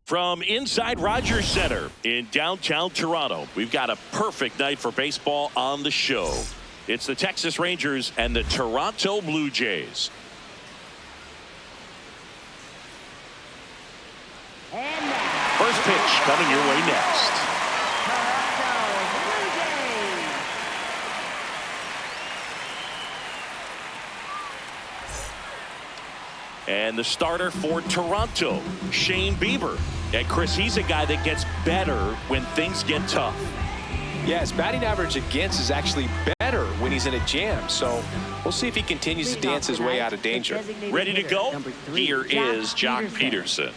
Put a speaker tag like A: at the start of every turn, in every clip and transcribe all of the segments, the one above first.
A: From inside Rogers Center in downtown Toronto, we've got a perfect night for baseball on the show. It's the Texas Rangers and the Toronto Blue Jays. First pitch coming your way next. And the starter for Toronto, Shane Bieber. And Chris, he's a guy that gets better when things get tough.
B: Yeah, his batting average against is actually better when he's in a jam. So we'll see if he continues to dance his way out of danger.
A: Ready to go? Here is Jock Peterson.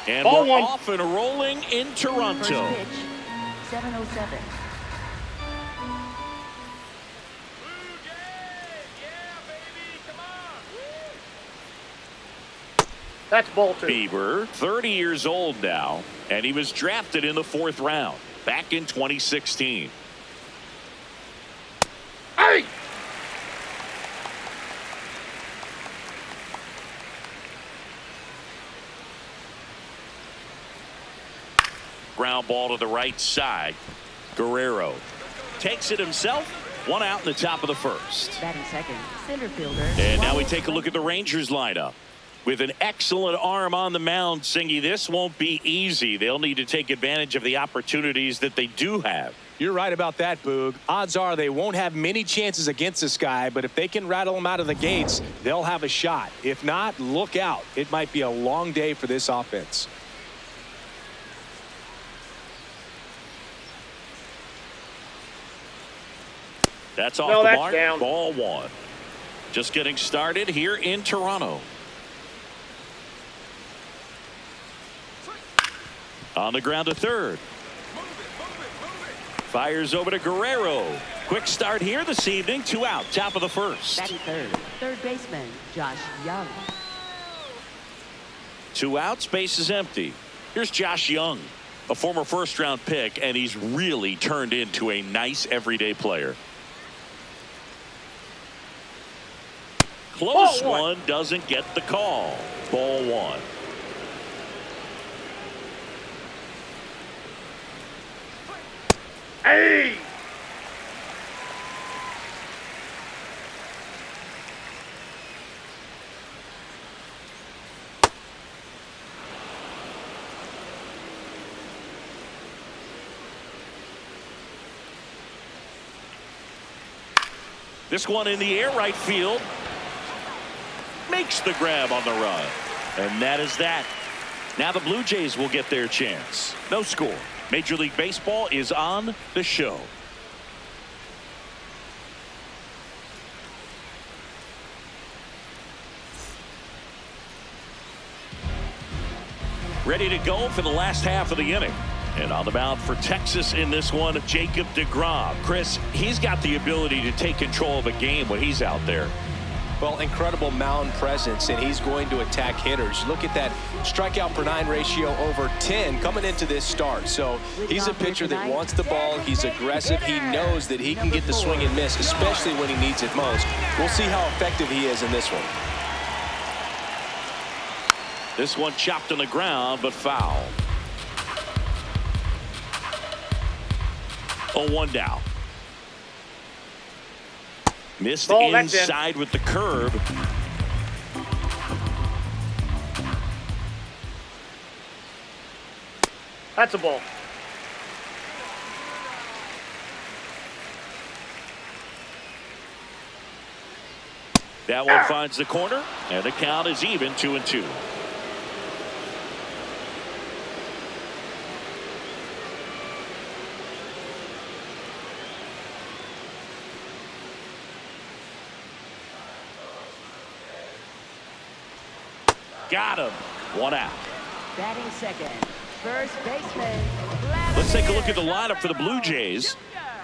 A: And we're off and rolling in Toronto.
C: 707.
D: That's ball two.
A: Bieber, 30 years old now, and he was drafted in the 4th round back in 2016.
D: Hey!
A: Ground ball to the right side. Guerrero takes it himself. 1 out in the top of the first.
C: Batting second, center fielder.
A: And now we take a look at the Rangers lineup. With an excellent arm on the mound, Singy, this won't be easy. They'll need to take advantage of the opportunities that they do have.
B: You're right about that, Boog. Odds are they won't have many chances against this guy, but if they can rattle him out of the gates, they'll have a shot. If not, look out. It might be a long day for this offense.
A: That's off the mark. Down. Ball 1. Just getting started here in Toronto. On the ground to third. Fires over to Guerrero. Quick start here this evening. 2 out. Top of the first.
C: Batting third baseman Josh Young.
A: 2 outs. Base is empty. Here's Josh Young, a former 1st-round pick, and he's really turned into a nice everyday player. Close one, doesn't get the call. Ball 1.
D: Hey!
A: This one in the air, right field. Makes the grab on the run. And that is that. Now the Blue Jays will get their chance. No score. Major League Baseball is on the show. Ready to go for the last half of the inning. And on the mound for Texas in this one, Jacob deGrom. Chris, he's got the ability to take control of a game when he's out there.
B: Well, incredible mound presence, and he's going to attack hitters. Look at that strikeout per 9 ratio over 10 coming into this start. So he's a pitcher that wants the ball. He's aggressive. He knows that he can get the swing and miss, especially when he needs it most. We'll see how effective he is in this one.
A: This one chopped on the ground, but foul. 0-1 down. Missed inside with the curve.
D: That's a ball.
A: That one finds the corner, and the count is even 2-2. Got him. 1 out.
C: Batting second, first baseman.
A: Let's take a look at the lineup for the Blue Jays.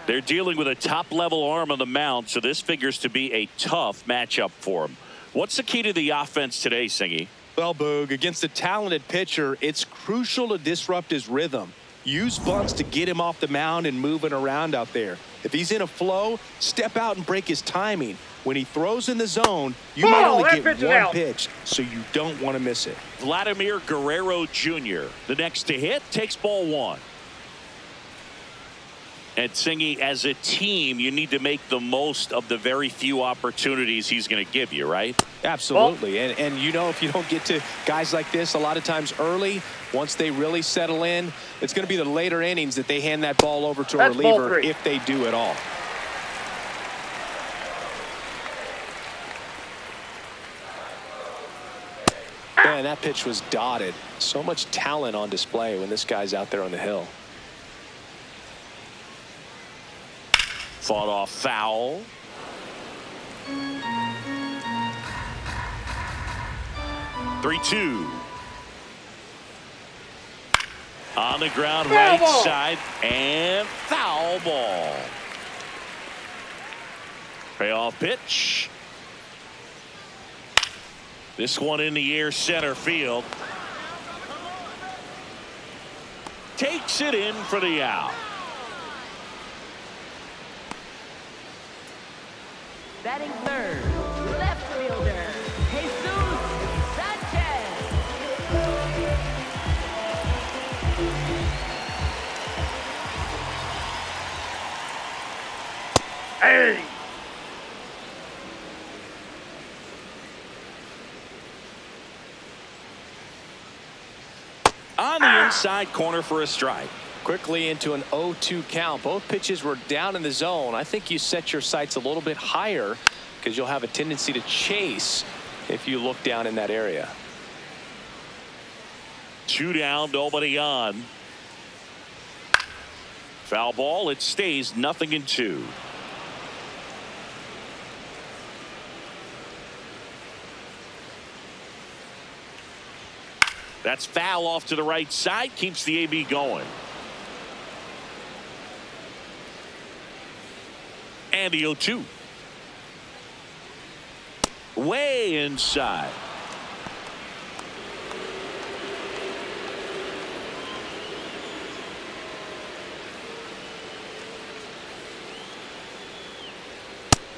A: They're dealing with a top-level arm on the mound, so this figures to be a tough matchup for them. What's the key to the offense today, Singy?
B: Well, Boog, against a talented pitcher, it's crucial to disrupt his rhythm. Use bunts to get him off the mound and moving around out there. If he's in a flow, step out and break his timing. When he throws in the zone, you might only get one pitch, so you don't want to miss it.
A: Vladimir Guerrero Jr., the next to hit, takes ball 1. And Singy, as a team, you need to make the most of the very few opportunities he's going to give you, right?
B: Absolutely. And you know, if you don't get to guys like this a lot of times early, once they really settle in, it's going to be the later innings that they hand that ball over to a reliever, if they do at all. Man, that pitch was dotted. So much talent on display when this guy's out there on the hill.
A: Fought off foul. (3-2). On the ground, right side, and foul ball. Payoff pitch. This one in the air, center field. Takes it in for the out.
C: Batting third, left fielder, Jesus Sanchez.
D: Hey!
A: On the inside corner for a strike.
B: Quickly into an 0-2 count. Both pitches were down in the zone. I think you set your sights a little bit higher because you'll have a tendency to chase if you look down in that area.
A: 2 down, nobody on. Foul ball. It stays 0-2. That's foul off to the right side. Keeps the AB going. And the 0-2. Way inside.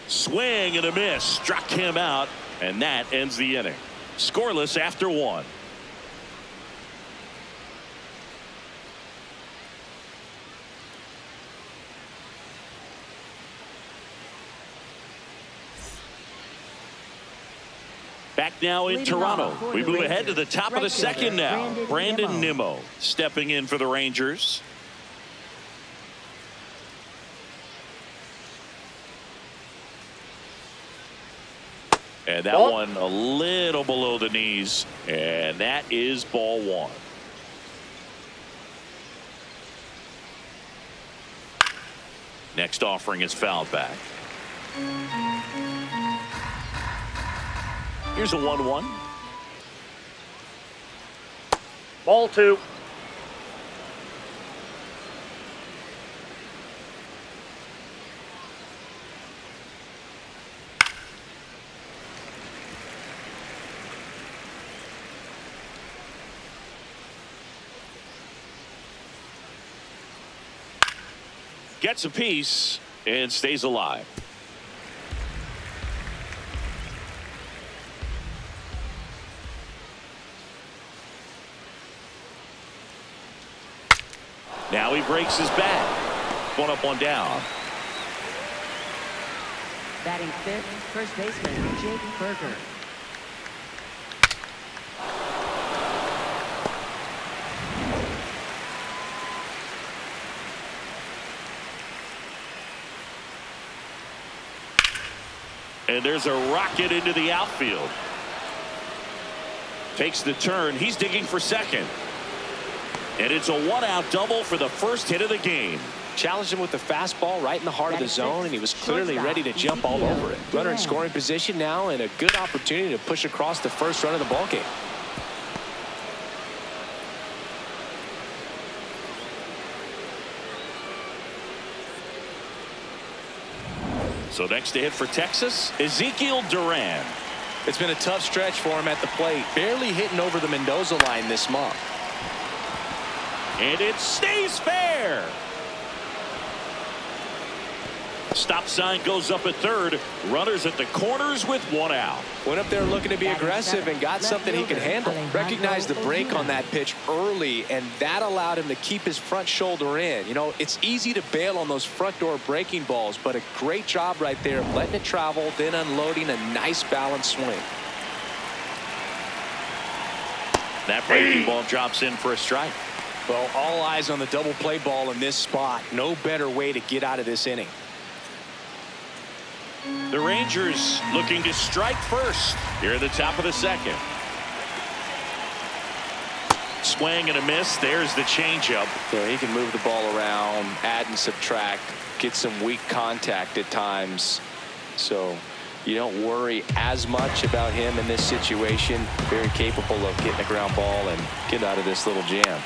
A: Swing and a miss. Struck him out. And that ends the inning. Scoreless after 1. Back now in Toronto. We move ahead to the top of the second now. Brandon Nimmo stepping in for the Rangers. And that one a little below the knees. And that is ball 1. Next offering is fouled back. Here's a 1-1.
D: Ball 2.
A: Gets a piece and stays alive. Now he breaks his bat. 1 up, 1 down.
C: Batting fifth, first baseman Jake Berger.
A: And there's a rocket into the outfield. Takes the turn. He's digging for second. And it's a 1-out double for the first hit of the game.
B: Challenged him with the fastball right in the heart of the zone, and he was clearly ready to jump all over it. Runner in scoring position now, and a good opportunity to push across the first run of the ballgame.
A: So next to hit for Texas, Ezekiel Duran.
B: It's been a tough stretch for him at the plate, barely hitting over the Mendoza line this month.
A: And it stays fair. Stop sign goes up at third. Runners at the corners with one out.
B: Went up there looking to be aggressive and got something he could handle. Recognized the break on that pitch early, and that allowed him to keep his front shoulder in. You know, it's easy to bail on those front door breaking balls, but a great job right there of letting it travel, then unloading a nice balanced swing.
A: That breaking ball drops in for a strike.
B: Well, all eyes on the double play ball in this spot. No better way to get out of this inning.
A: The Rangers looking to strike first here at the top of the second. Swing and a miss. There's the changeup.
B: So he can move the ball around, add and subtract, get some weak contact at times. So you don't worry as much about him in this situation. Very capable of getting a ground ball and get out of this little jam.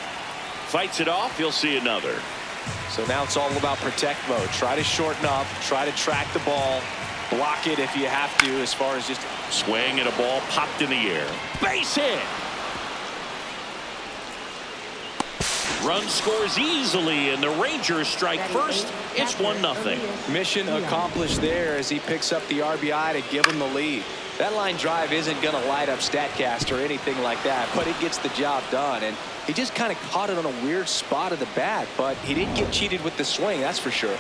A: Fights it off. You'll see another.
B: So now it's all about protect mode. Try to shorten up, try to track the ball, block it if you have to, as far as just
A: swing and a ball popped in the air. Base hit. Run scores easily, and the Rangers strike first. It's 1-0.
B: Mission accomplished there as he picks up the RBI to give him the lead. That line drive isn't going to light up StatCast or anything like that, but it gets the job done. And he just kind of caught it on a weird spot of the bat, but he didn't get cheated with the swing, that's for sure.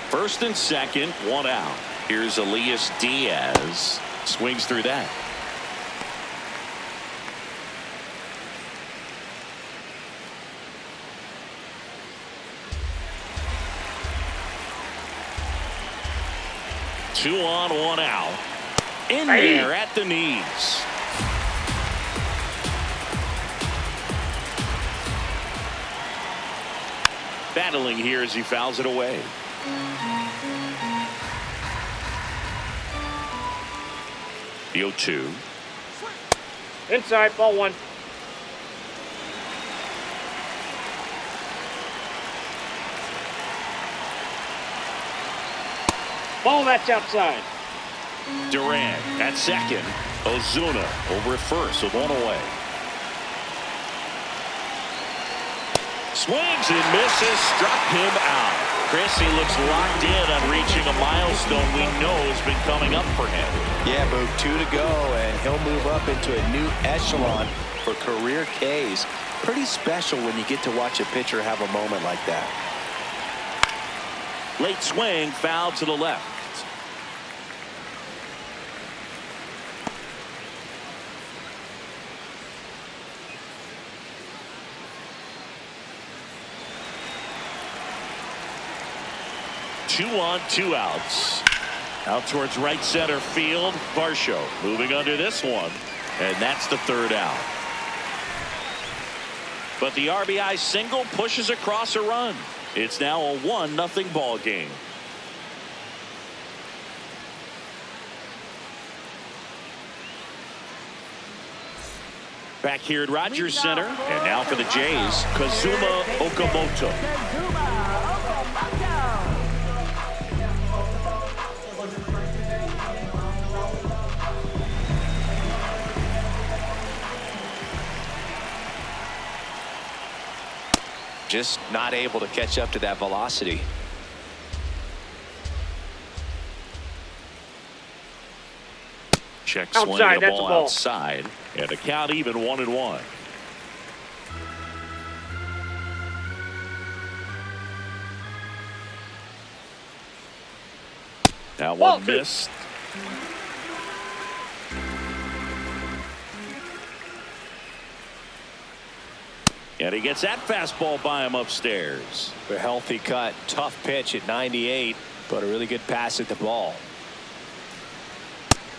A: First and second, one out. Here's Elias Diaz. Swings through that. Two on, one out. In there at the knees. Battling here as he fouls it away. The 0-2.
D: Inside, ball one. Ball that's outside.
A: Durant at second. Ozuna over at first with one away. Swings and misses, struck him out. Chris, he looks locked in on reaching a milestone we know has been coming up for him.
B: Yeah, Boog, 2 to go, and he'll move up into a new echelon for career Ks. Pretty special when you get to watch a pitcher have a moment like that.
A: Late swing, foul to the left. Two on, two outs. Out towards right center field. Varsho moving under this one. And that's the third out. But the RBI single pushes across a run. It's now a 1-0 ball game. Back here at Rogers Center. And now for the Jays, Kazuma Okamoto.
B: Just not able to catch up to that velocity.
A: Check swing
D: Outside,
A: the
D: that's a
A: ball
D: ball.
A: outside. And the count even 1-1. That
D: Ball
A: one
D: two.
A: missed. And he gets that fastball by him upstairs.
B: A healthy cut, tough pitch at 98, but a really good pass at the ball.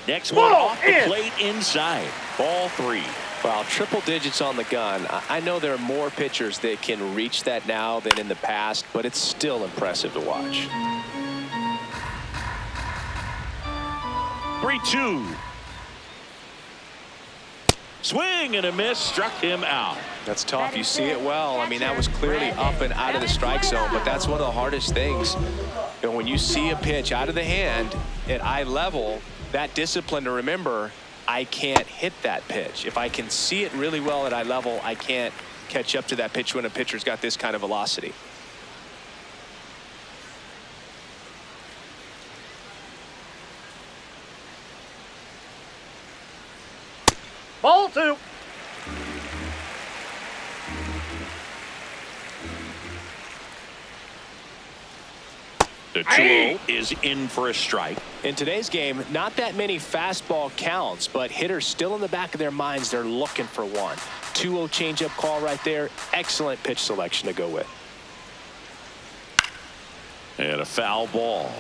A: Next one
D: Ball
A: off the
D: in.
A: plate inside. Ball 3.
B: Wow, triple digits on the gun. I know there are more pitchers that can reach that now than in the past, but it's still impressive to watch.
A: 3-2. Swing and a miss, struck him out.
B: That's tough. You see it well. I mean, that was clearly up and out of the strike zone, but that's one of the hardest things. And when you see a pitch out of the hand at eye level, that discipline to remember, I can't hit that pitch. If I can see it really well at eye level, I can't catch up to that pitch when a pitcher's got this kind of velocity.
D: Ball 2.
A: The 2-0 is in for a strike.
B: In today's game, not that many fastball counts, but hitters still in the back of their minds, they're looking for one. 2-0 changeup call right there. Excellent pitch selection to go with.
A: And a foul ball.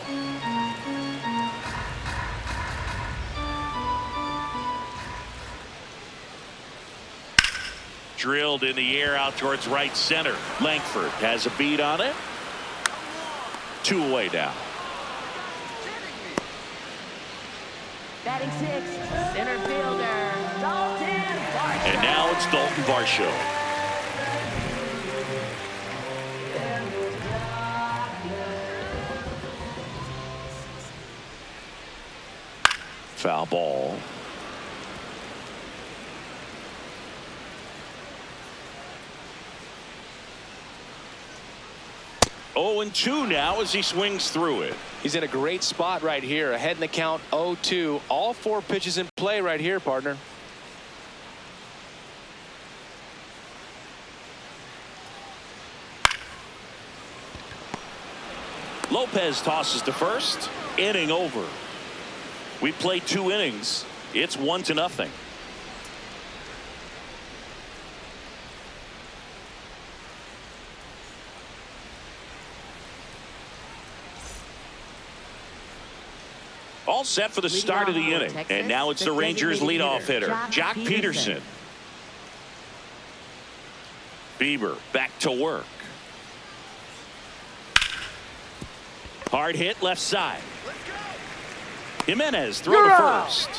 A: Drilled in the air out towards right center. Langford has a beat on it. 2 away now.
C: Batting 6th, center fielder, Dalton Varsho.
A: And now it's Dalton Varsho. Foul ball. Oh, and 2 now as he swings through it.
B: He's in a great spot right here. Ahead in the count 0-2. All 4 pitches in play right here, partner.
A: Lopez tosses to first. Inning over. We played 2 innings. It's 1-0. All set for the start of the inning. And now it's the Rangers leadoff hitter, Jock Peterson. Bieber back to work. Hard hit left side. Jimenez throw to first.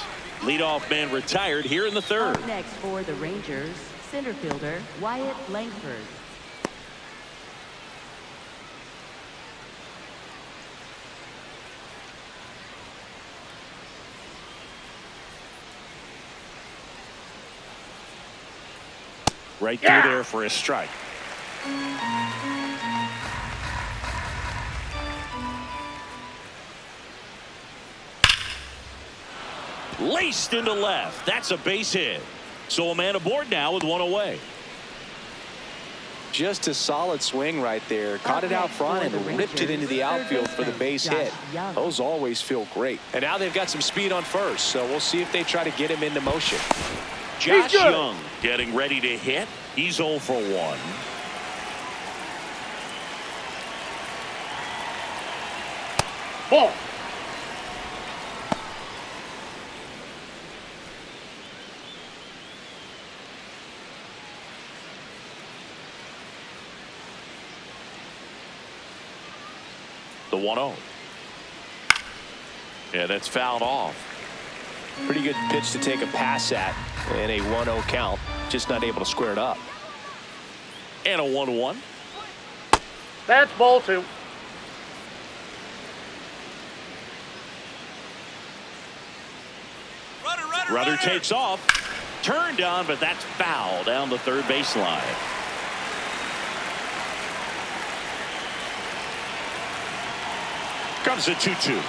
A: Leadoff man retired here in the 3rd.
C: Up next for the Rangers, center fielder Wyatt Langford.
A: Right through there for a strike. Laced into left. That's a base hit. So a man aboard now with 1 away.
B: Just a solid swing right there. Caught it out front and ripped it into the outfield for the base hit. Those always feel great. And now they've got some speed on first, so we'll see if they try to get him into motion.
A: Josh Young getting ready to hit. He's 0 for 1.
D: Ball.
A: The 1-0. Yeah, that's fouled off.
B: Pretty good pitch to take a pass at in a 1-0 count. Just not able to square it up.
A: And a 1-1.
D: That's ball 2.
A: Rudder takes off. Turned on, but that's foul down the 3rd baseline. Comes a 2-2.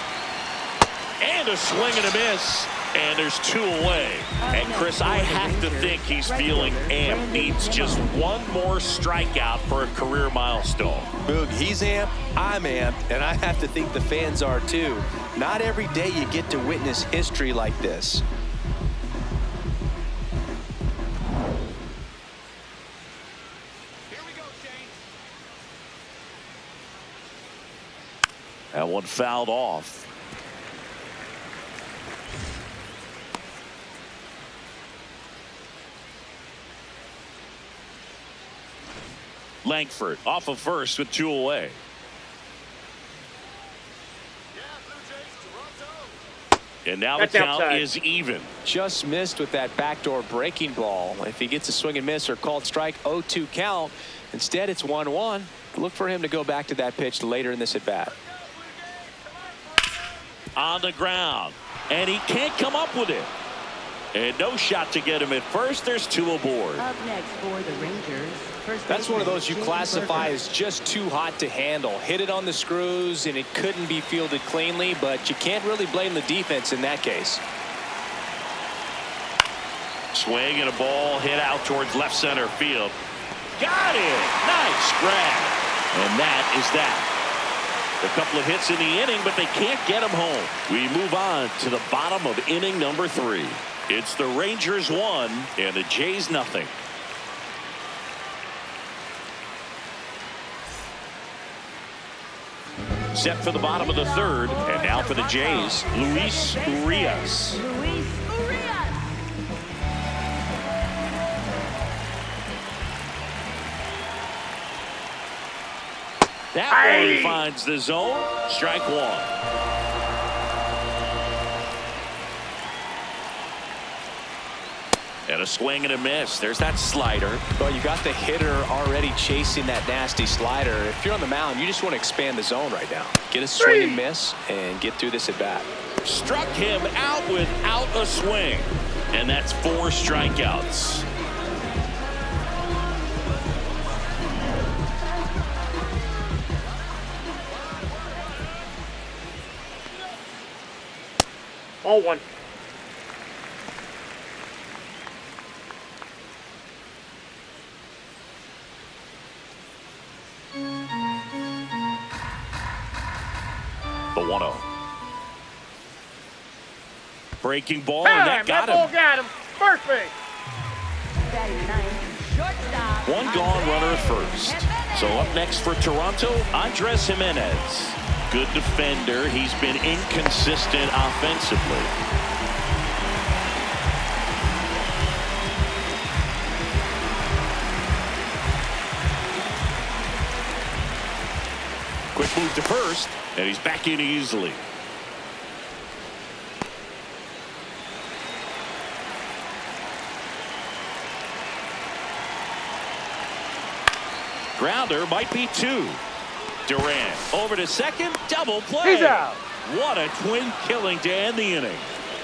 A: And a swing and a miss. And there's 2 away. And Chris, I have to think he's feeling amped. Needs just 1 more strikeout for a career milestone.
B: Boog, he's amped, I'm amped, and I have to think the fans are too. Not every day you get to witness history like this.
A: That one fouled off. Langford off of first with 2 away. And now the count is even.
B: Just missed with that backdoor breaking ball. If he gets a swing and miss or called strike, 0-2 count. Instead, it's 1-1. Look for him to go back to that pitch later in this at bat.
A: On the ground, and he can't come up with it. And no shot to get him at first. There's 2 aboard.
C: Up next for the Rangers.
B: That's one of those you
C: Jake
B: classify
C: Burger.
B: as just too hot to handle. Hit it on the screws, and it couldn't be fielded cleanly, but you can't really blame the defense in that case.
A: Swing and a ball hit out towards left center field. Got it. Nice grab. And that is that. A couple of hits in the inning, but they can't get him home. We move on to the bottom of inning number 3. It's the Rangers 1 and the Jays nothing. Set for the bottom of the 3rd, and now for the Jays, Luis Urias.
C: Luis Urias.
A: That one finds the zone. Strike 1. And a swing and a miss. There's that slider.
B: Well, you got the hitter already chasing that nasty slider. If you're on the mound, you just want to expand the zone right now. Get a swing and miss and get through this at bat.
A: Struck him out without a swing. And that's 4 strikeouts.
D: Ball 1.
A: The 1-0. Breaking ball, and that got
D: ball
A: him.
D: got him. First base.
C: Batting ninth, shortstop.
A: One gone, runner at first. So up next for Toronto, Andres Jimenez. Good defender. He's been inconsistent offensively. Quick move to first, and he's back in easily. Grounder might be 2. Durant over to second, double play.
D: He's out.
A: What a twin killing to end the inning.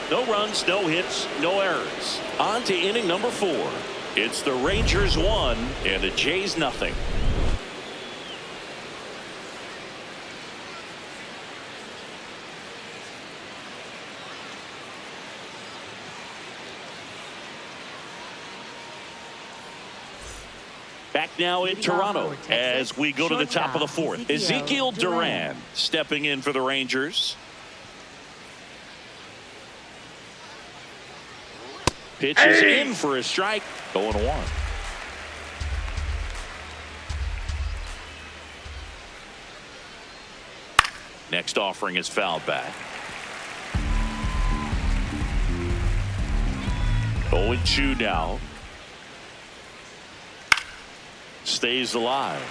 A: No runs, no hits, no errors. On to inning number 4. It's the Rangers 1 and the Jays nothing. Back now in Toronto as we go to the top of the 4th. Ezekiel Duran stepping in for the Rangers. Pitches in for a strike. 0-1. Next offering is fouled back. 0-2 now. Stays alive.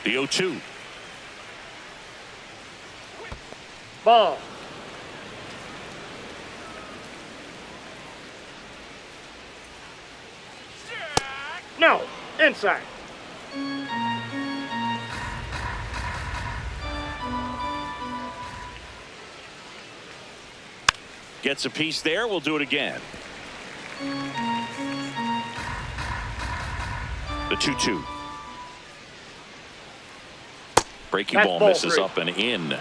A: The 0-2.
D: Ball. No. Inside.
A: Gets a piece there. We'll do it again. The 2-2. Breaking ball misses
D: 3.
A: up and in.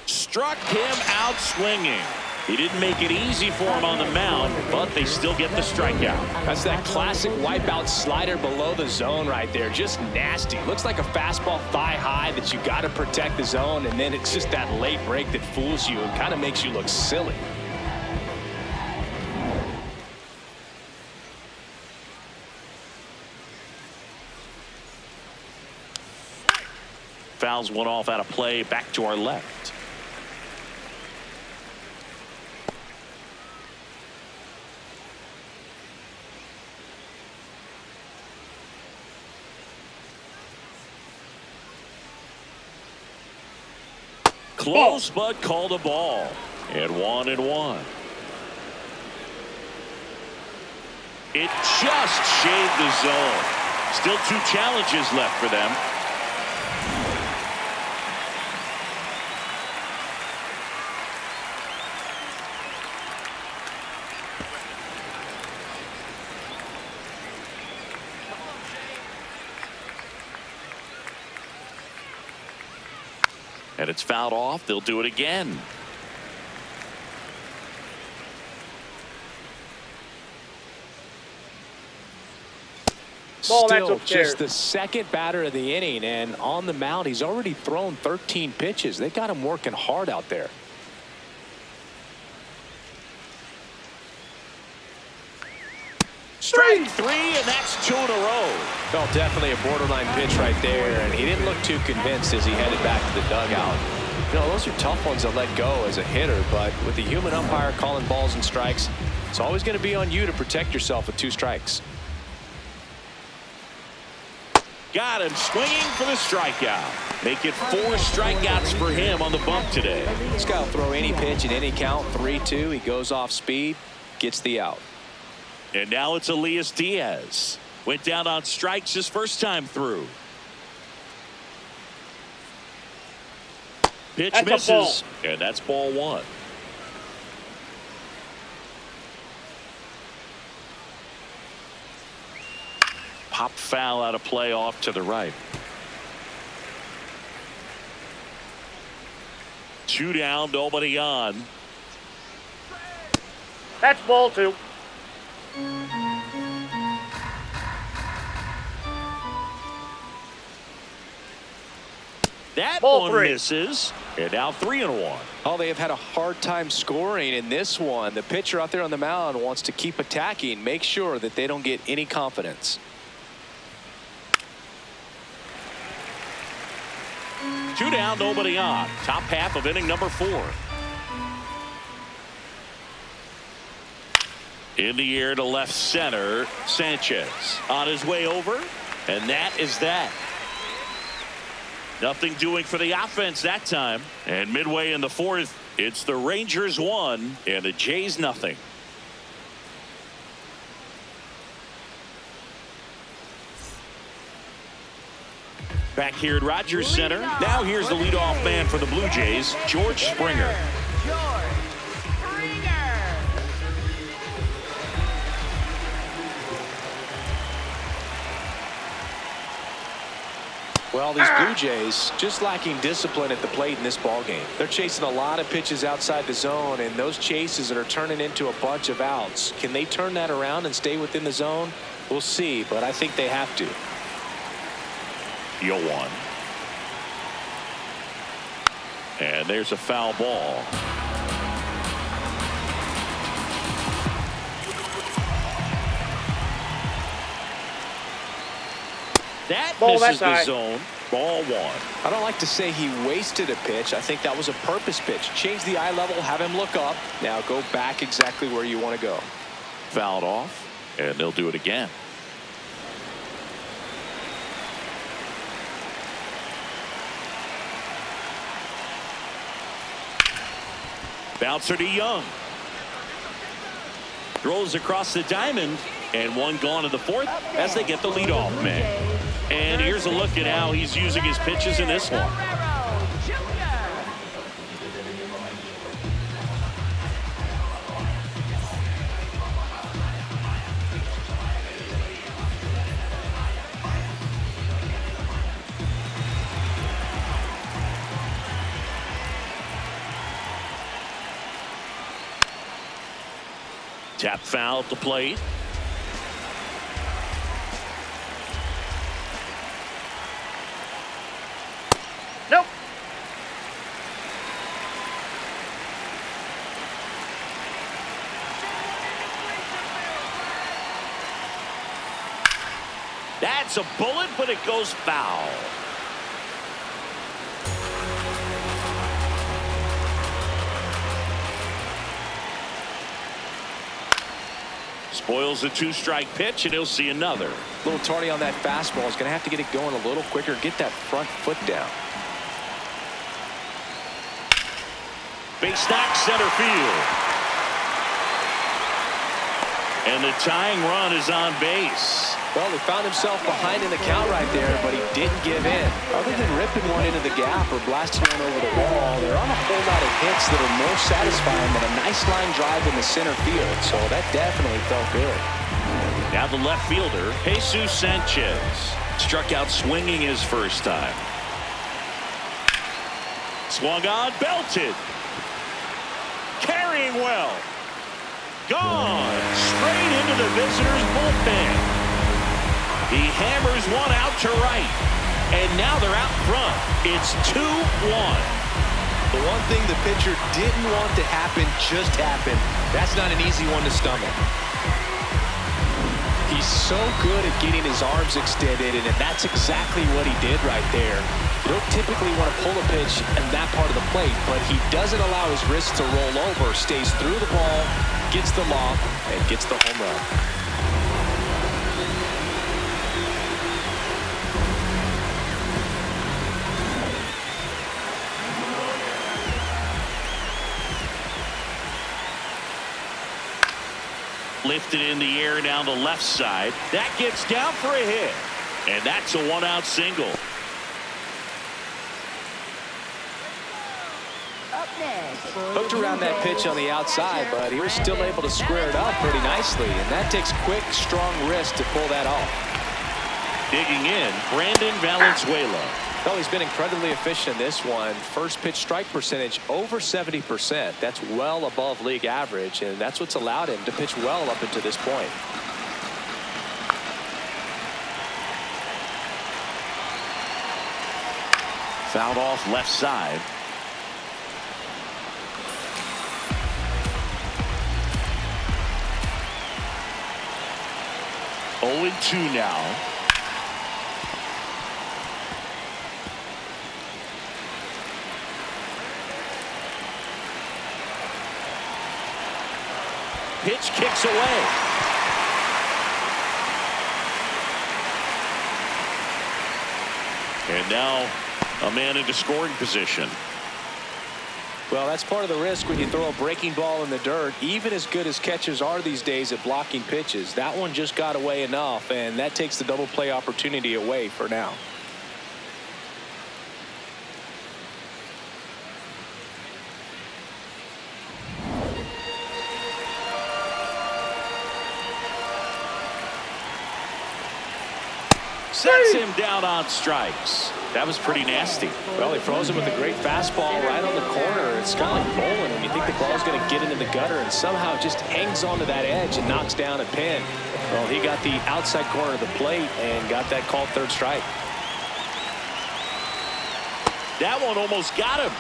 A: Struck him out swinging. He didn't make it easy for him on the mound, but they still get the strikeout.
B: That's that classic wipeout slider below the zone right there. Just nasty. Looks like a fastball thigh high that you got to protect the zone, and then it's just that late break that fools you and kind of makes you look silly.
A: Fouls one off out of play. Back to our left. Close, but called a ball. And 1-1. It just shaved the zone. Still 2 challenges left for them. And it's fouled off. They'll do it again.
D: Ball, that's
B: Still
D: upstairs.
B: just the second batter of the inning, and on the mound he's already thrown 13 pitches. They got him working hard out there.
A: Strike 3, and that's 2 in a row.
B: Well, definitely a borderline pitch right there, and he didn't look too convinced as he headed back to the dugout. You know, those are tough ones to let go as a hitter, but with the human umpire calling balls and strikes, it's always going to be on you to protect yourself with 2 strikes.
A: Got him swinging for the strikeout. Make it 4 strikeouts for him on the bump today.
B: This guy will throw any pitch at any count. 3-2. He goes off speed, gets the out.
A: And now it's Elias Diaz. Went down on strikes his first time through. Pitch
D: That's a
A: misses, and that's ball 1. Pop foul out of play off to the right. 2 down, nobody on.
D: That's ball 2.
A: That
D: Ball
A: one
D: 3.
A: misses, and now 3-1.
B: Oh, they have had a hard time scoring in this one. The pitcher out there on the mound wants to keep attacking, make sure that they don't get any confidence.
A: 2 down, nobody on. Top half of inning number 4. In the air to left center, Sanchez on his way over, and that is that. Nothing doing for the offense that time. And midway in the 4th, it's the Rangers 1 and the Jays nothing. Back here at Rogers Center. Now here's the leadoff man for the Blue Jays, George Springer.
B: Well, these Blue Jays just lacking discipline at the plate in this ball game. They're chasing a lot of pitches outside the zone, and those chases are turning into a bunch of outs. Can they turn that around and stay within the zone? We'll see, but I think they have to.
A: 0-1. And there's a foul ball. That
D: Ball,
A: misses
D: that's
A: the
D: high.
A: zone. Ball 1.
B: I don't like to say he wasted a pitch. I think that was a purpose pitch. Change the eye level, have him look up. Now go back exactly where you want to go.
A: Fouled off, and they'll do it again. Bouncer to Young. Throws across the diamond, and one gone in the 4th as they get the leadoff man. And here's a look at how he's using his pitches in this one. Tap foul at the plate.
D: Nope.
A: That's a bullet, but it goes foul. Spoils the 2-strike pitch, and he'll see another.
B: A little tardy on that fastball. He's going to have to get it going a little quicker. Get that front foot down. Big
A: stack center field. And the tying run is on base.
B: Well, he found himself behind in the count right there, but he didn't give in. Other than ripping one into the gap or blasting one over the wall, there aren't a whole lot of hits that are more satisfying than a nice line drive in the center field. So that definitely felt good.
A: Now the left fielder, Jesus Sanchez, struck out swinging his first time. Swung on, belted. Carrying well. Gone straight into the visitor's bullpen. He hammers one out to right. And now they're out front. It's 2-1.
B: The one thing the pitcher didn't want to happen just happened. That's not an easy one to stomach. He's so good at getting his arms extended, and that's exactly what he did right there. You don't typically want to pull a pitch in that part of the plate, but he doesn't allow his wrists to roll over, stays through the ball, gets the lob, and gets the home run.
A: Lifted in the air down the left side. That gets down for a hit. And that's a one-out single.
C: Up next.
B: Hooked around that pitch on the outside, but he was still able to square it up pretty nicely. And that takes quick, strong wrist to pull that off.
A: Digging in, Brandon Valenzuela.
B: Well, he's been incredibly efficient in this one. First pitch strike percentage over 70%. That's well above league average, and that's what's allowed him to pitch well up until this point.
A: Fouled off left side. Oh, 0-2 now. Pitch kicks away. And now a man into scoring position.
B: Well, that's part of the risk when you throw a breaking ball in the dirt. Even as good as catchers are these days at blocking pitches, that one just got away enough, and that takes the double play opportunity away for now.
A: Sets him down on strikes. That was pretty nasty.
B: Well, he throws him with a great fastball right on the corner. It's kind of like bowling when you think the ball's going to get into the gutter and somehow just hangs onto that edge and knocks down a pin. Well, he got the outside corner of the plate and got that called third strike.
A: That one almost got him.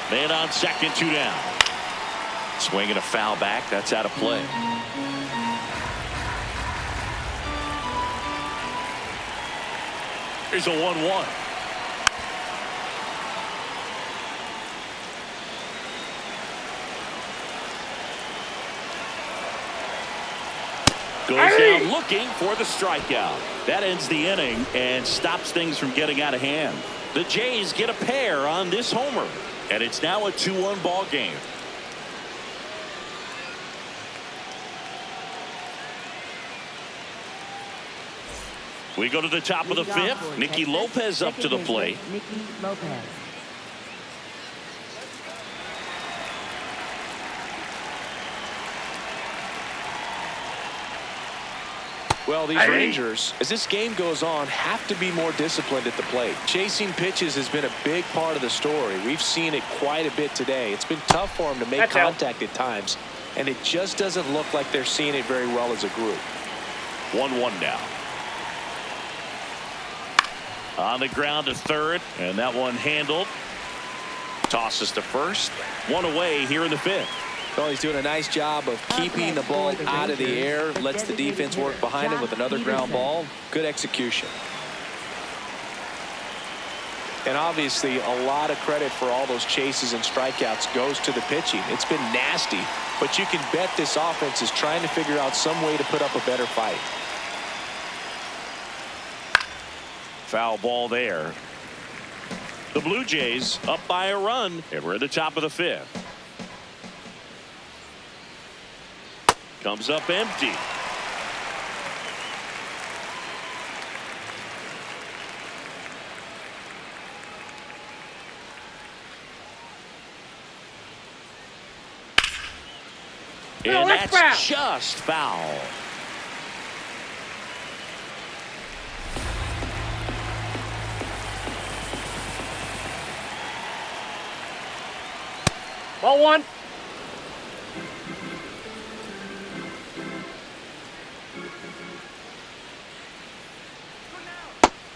A: Man on second, 2 down. Swinging a foul back. That's out of play. Here's a 1-1. Goes down looking for the strikeout. That ends the inning and stops things from getting out of hand. The Jays get a pair on this homer. And it's now a 2-1 ball game. We go to the top of the fifth. Nicky Lopez up to the plate.
C: Nicky Lopez.
B: Well, these Rangers, as this game goes on, have to be more disciplined at the plate. Chasing pitches has been a big part of the story. We've seen it quite a bit today. It's been tough for them to make contact at times, and it just doesn't look like they're seeing it very well as a group.
A: 1-1 now. On the ground to third, and that one handled. Tosses to first. One away here in the fifth.
B: Well, he's doing a nice job of keeping the ball out of the air, lets the defense work behind him with another ground ball. Good execution. And obviously, a lot of credit for all those chases and strikeouts goes to the pitching. It's been nasty, but you can bet this offense is trying to figure out some way to put up a better fight.
A: Foul ball there. The Blue Jays up by a run, and we're at the top of the 5th. Comes up empty. And that's just foul.
D: Ball 1.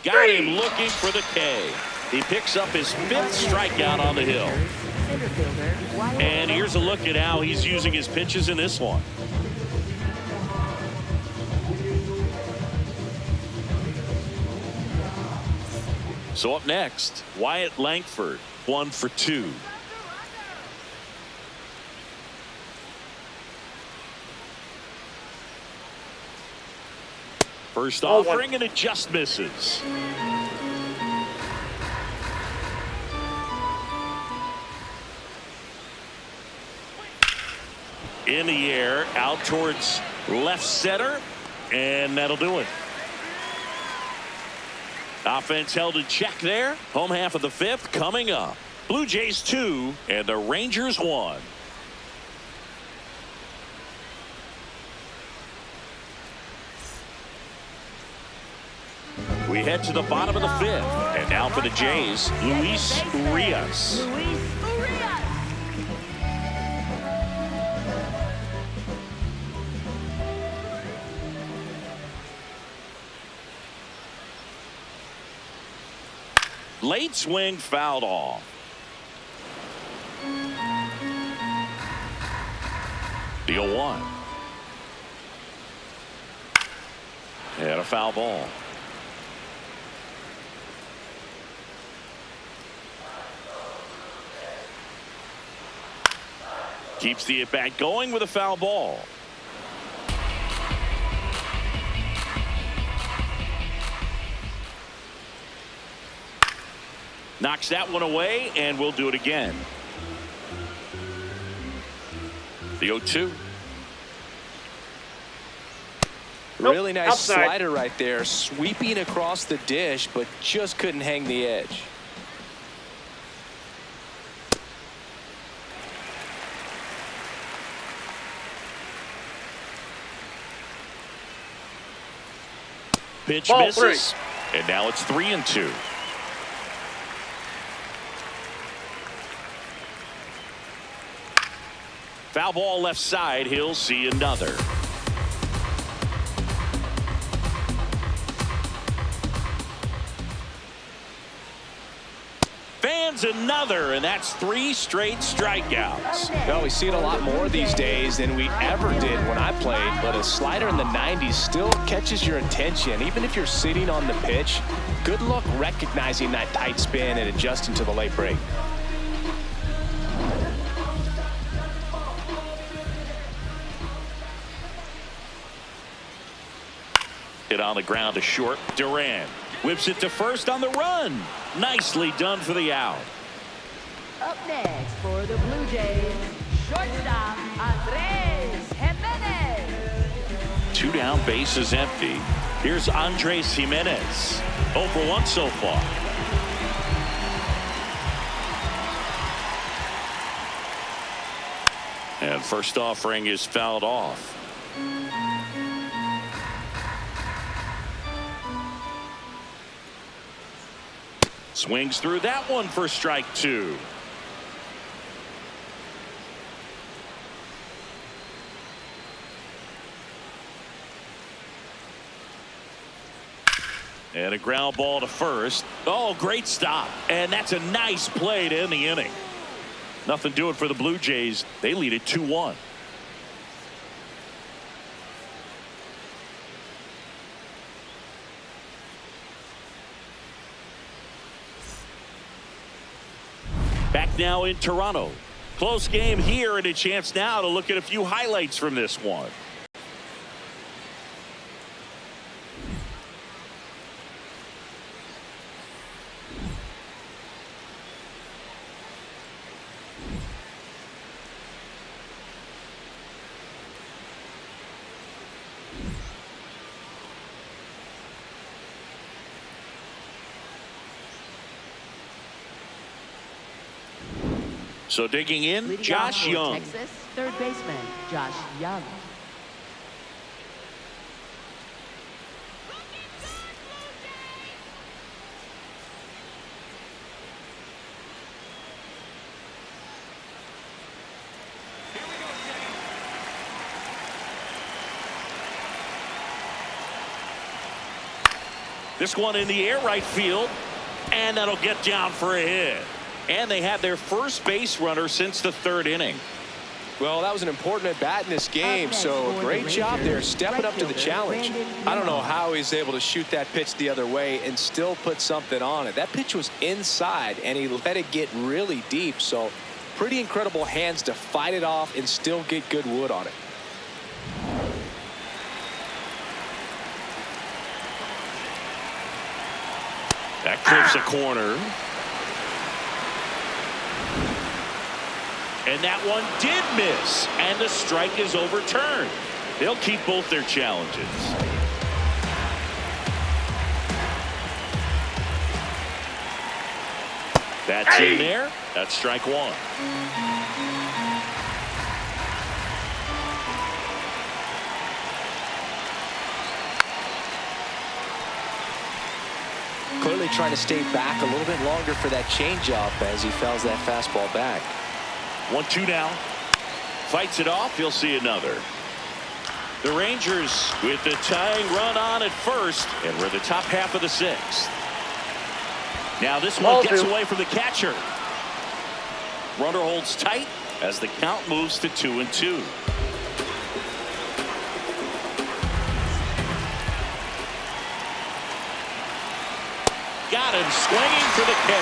A: Got him looking for the K. He picks up his 5th strikeout on the hill. And here's a look at how he's using his pitches in this one. So up next, Wyatt Langford, 1 for 2. First offering, and it just misses. In the air, out towards left center, and that'll do it. Offense held in check there. Home half of the 5th coming up. Blue Jays 2 and the Rangers 1. We head to the bottom of the 5th, and now for the Jays, Luis Urias. Late swing fouled off. The 0-1. And a foul ball. Keeps the at-bat going with a foul ball. Knocks that one away, and we'll do it again. The 0-2.
B: Really nice
D: outside.
B: slider right there, sweeping across the dish, but just couldn't hang the edge.
A: Pitch
D: Ball
A: misses, and now it's 3-2. Foul ball left side. He'll see another. Fans another, and that's 3 straight strikeouts.
B: Well, we see it a lot more these days than we ever did when I played, but a slider in the 90s still catches your attention. Even if you're sitting on the pitch, good luck recognizing that tight spin and adjusting to the late break.
A: Hit on the ground to short. Duran whips it to first on the run. Nicely done for the out.
C: Up next for the Blue Jays, shortstop Andres Jimenez.
A: 2 down, bases empty. Here's Andres Jimenez. 0 for 1 so far. And first offering is fouled off. Swings through that one for strike 2. And a ground ball to first. Oh, great stop. And that's a nice play to end the inning. Nothing doing for the Blue Jays. They lead it 2-1. Back now in Toronto. Close game here, and a chance now to look at a few highlights from this one. So digging in,
C: Leading
A: Josh
C: off for
A: Young.
C: Texas, third baseman, Josh Young.
A: This one in the air right field, and that'll get down for a hit. And they had their first base runner since the third inning.
B: Well, that was an important at bat in this game, so a great job there stepping up to the challenge. I don't know how he's able to shoot that pitch the other way and still put something on it. That pitch was inside, and he let it get really deep, so pretty incredible hands to fight it off and still get good wood on it.
A: That clips a corner. And that one did miss, and the strike is overturned. They'll keep both their challenges. That's in there. That's strike one.
B: Clearly trying to stay back a little bit longer for that changeup as he fouls that fastball back.
A: 1-2 now. Fights it off. He'll see another. The Rangers with the tying run on at first, and we're the top half of the sixth. Now this one gets away from the catcher. Runner holds tight as the count moves to 2-2. Got him swinging for the K.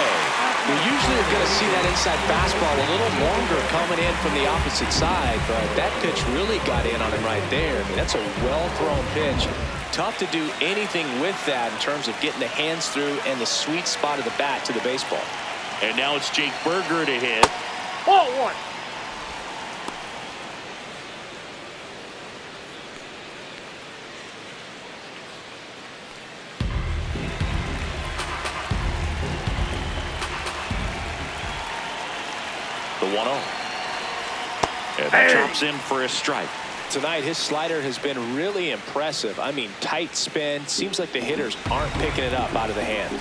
B: You usually are going to see that inside fastball a little longer coming in from the opposite side, but that pitch really got in on him right there. I mean, that's a well-thrown pitch. Tough to do anything with that in terms of getting the hands through and the sweet spot of the bat to the baseball.
A: And now it's Jake Berger to hit.
D: Ball one.
A: The 1-0. And that drops in for a strike.
B: Tonight, his slider has been really impressive. I mean, tight spin. Seems like the hitters aren't picking it up out of the hand.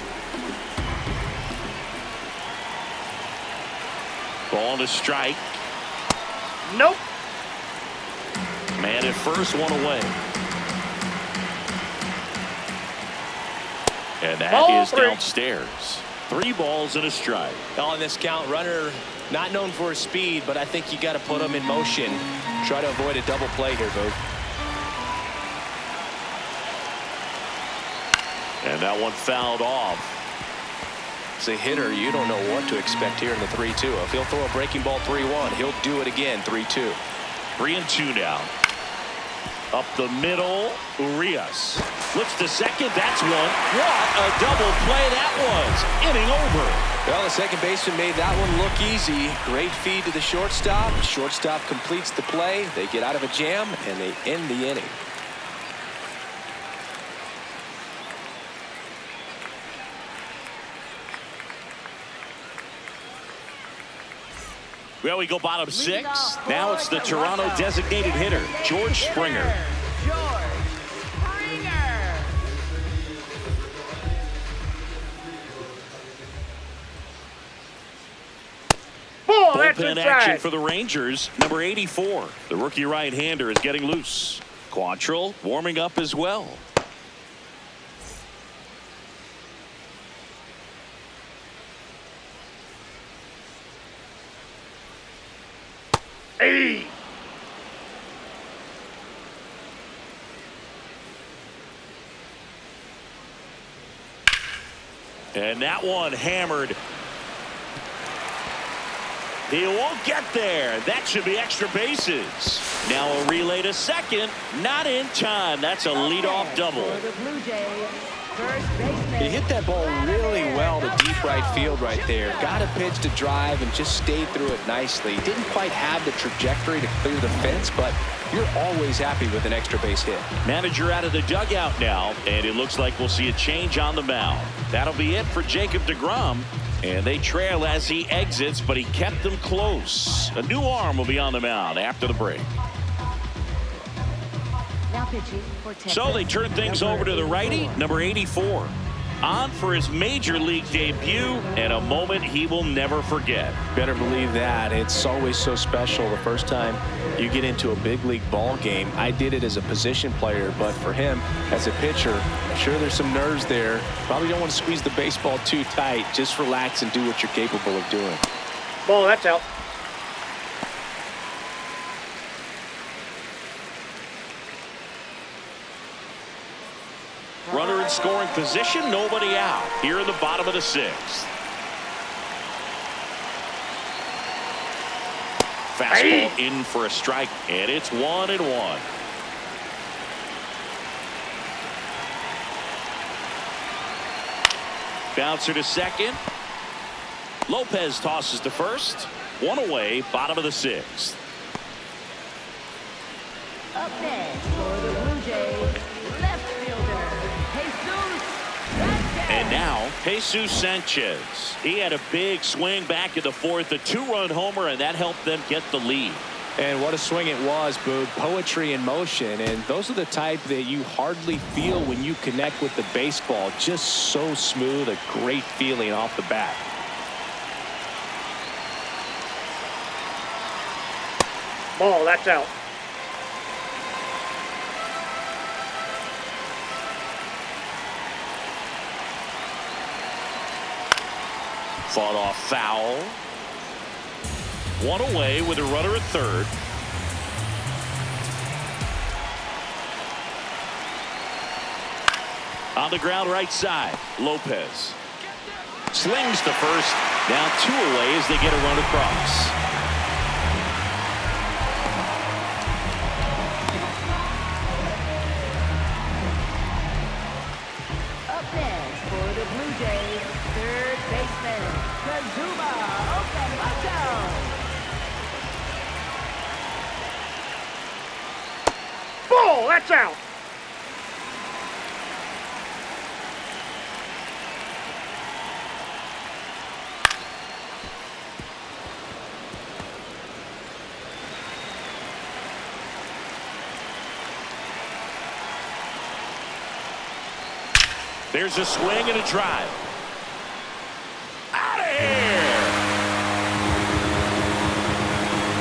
A: Ball to strike.
D: Nope.
A: Man at first, one away. And that
D: Ball
A: is
D: three.
A: downstairs. 3 balls and a strike.
B: On this count, runner not known for his speed, but I think you got to put him in motion. Try to avoid a double play here, Boog.
A: And that one fouled off.
B: As a hitter, you don't know what to expect here in the 3-2. If he'll throw a breaking ball 3-1, he'll do it again 3-2.
A: 3-2 now. Up the middle, Urias. Flips to second. That's one. What a double play that was. Inning over.
B: Well, the second baseman made that one look easy. Great feed to the shortstop. Shortstop completes the play. They get out of a jam, and they end the inning.
A: Well, we go bottom 6. Now it's the Toronto designated hitter, George Springer. Bullpen action for the Rangers. Number 84, the rookie right-hander, is getting loose. Quantrill warming up as well.
D: Hey.
A: And that one hammered. He won't get there. That should be extra bases. Now a relay to second. Not in time. That's a leadoff double.
C: For the Blue Jays, first baseman.
B: He hit that ball really well to deep right field right there. Got a pitch to drive and just stayed through it nicely. Didn't quite have the trajectory to clear the fence, but you're always happy with an extra base hit.
A: Manager out of the dugout now, and it looks like we'll see a change on the mound. That'll be it for Jacob deGrom. And they trail as he exits, but he kept them close. A new arm will be on the mound after the break.
C: Now pitching for Texas.
A: So they turn things over to the righty, number 84. On for his major league debut, and a moment he will never forget.
B: Better believe that. It's always so special the first time you get into a big league ball game. I did it as a position player, but for him as a pitcher, I'm sure there's some nerves there. Probably don't want to squeeze the baseball too tight. Just relax and do what you're capable of doing.
D: Ball, that's out.
A: Runner in scoring position, nobody out. Here in the bottom of the sixth. Fastball in for a strike, and it's 1-1. Bouncer to second. Lopez tosses to first. One away, bottom of the sixth.
C: Up next for the Blue Jays, left fielder, Jesus Sanchez.
A: And now, Jesus Sanchez. He had a big swing back in the fourth, a two-run homer, and that helped them get the lead.
B: And what a swing it was, Boog. Poetry in motion. And those are the type that you hardly feel when you connect with the baseball. Just so smooth, a great feeling off the bat.
D: Ball, that's out.
A: Fought off foul. One away with a runner at third. On the ground right side, Lopez slings to first. Now two away as they get a run across.
C: Up next for the Blue Jays, third baseman, Kazuma Okamoto.
D: Ball, that's out.
A: There's a swing and a drive. Out of here!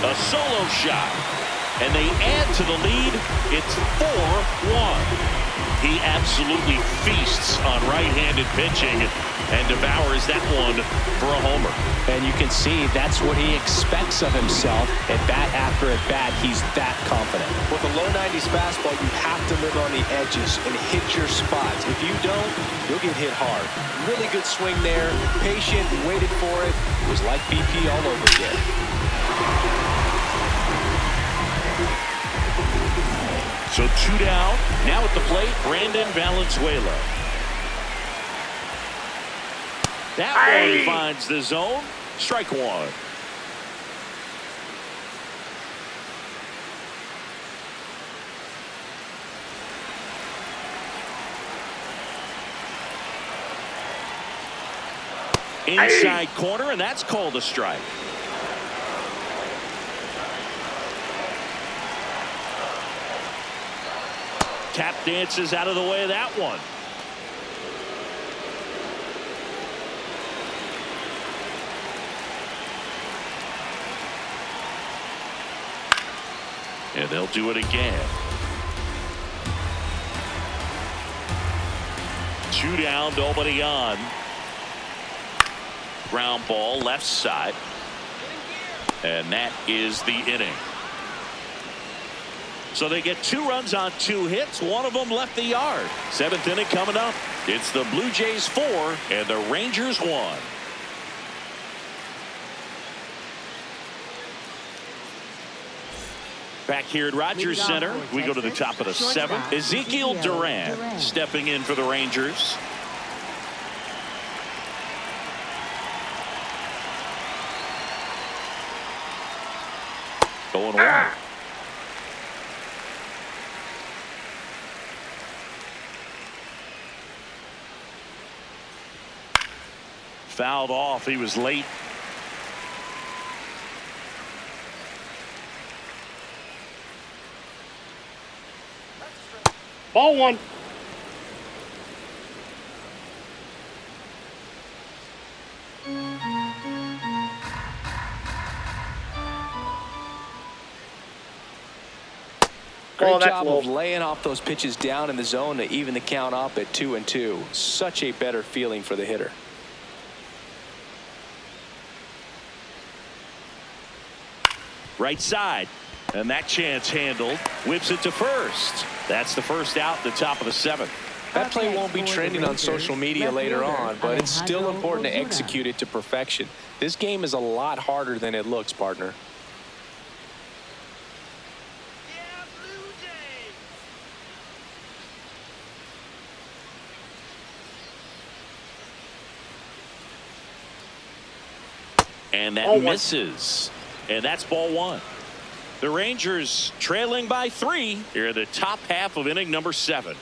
A: A solo shot. And they add to the lead. It's 4-1. He absolutely feasts on right-handed pitching and devours that one for a homer.
B: And you can see that's what he expects of himself. At bat after at bat, he's that confident. With a low 90s fastball, you have to live on the edges and hit your spots. If you don't, you'll get hit hard. Really good swing there. Patient, waited for it. It was like BP all over again.
A: So two down. Now at the plate, Brandon Valenzuela. That one finds the zone. Strike one. Inside corner, and that's called a strike. Tap dances out of the way of that one. And they'll do it again. Two down, nobody on. Ground ball left side. And that is the inning. So they get 2 runs on 2 hits. One of them left the yard. 7th inning coming up. It's the Blue Jays 4 and the Rangers 1. Back here at Rogers Center, we go to the top of the 7th. Ezekiel Duran stepping in for the Rangers. Going wide. Fouled off. He was late.
D: Ball 1.
B: Great job of laying off those pitches down in the zone to even the count up at 2-2. Such a better feeling for the hitter.
A: Right side. And that chance handled. Whips it to first. That's the first out, the top of the 7th.
B: That play won't be trending on social media later on, but it's still important to execute it to perfection. This game is a lot harder than it looks, partner.
A: And that misses. And that's ball 1. The Rangers trailing by 3 here in the top half of inning number 7.